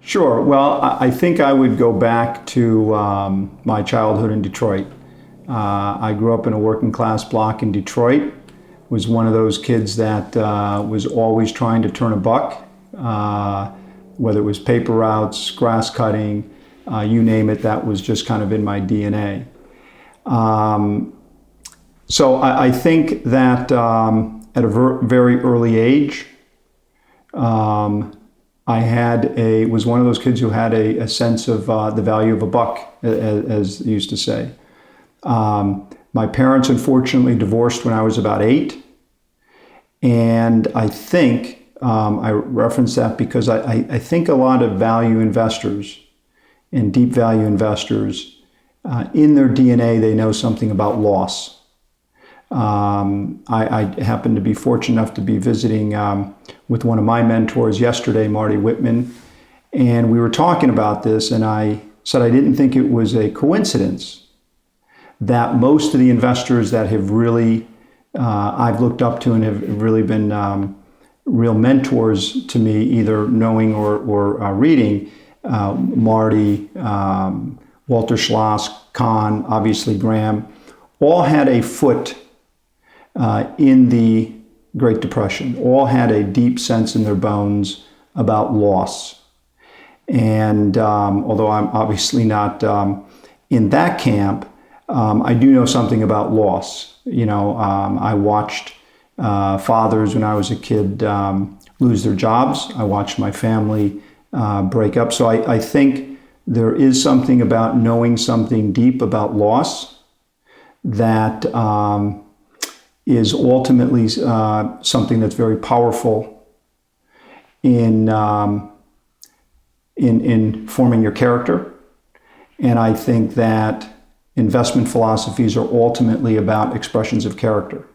Sure. Well, I think I would go back to my childhood in Detroit. I grew up in a working class block in Detroit. Was one of those kids that was always trying to turn a buck, whether it was paper routes, grass cutting, you name it, that was just kind of in my DNA. So I think that at a very early age, I was one of those kids who had a sense of the value of a buck, as they used to say. My parents unfortunately divorced when I was about 8. And I think, I reference that because I think a lot of value investors and deep value investors, in their DNA, they know something about loss. I happened to be fortunate enough to be visiting with one of my mentors yesterday, Marty Whitman, and we were talking about this, and I said I didn't think it was a coincidence that most of the investors that have really I've looked up to and have really been real mentors to me, either knowing or reading, Marty, Walter Schloss, Kahn, obviously Graham, all had a foot in the Great Depression, all had a deep sense in their bones about loss. And although I'm obviously not in that camp, I do know something about loss. I watched fathers when I was a kid lose their jobs. I watched my family break up. So I think there is something about knowing something deep about loss that is ultimately something that's very powerful in forming your character. And I think that investment philosophies are ultimately about expressions of character.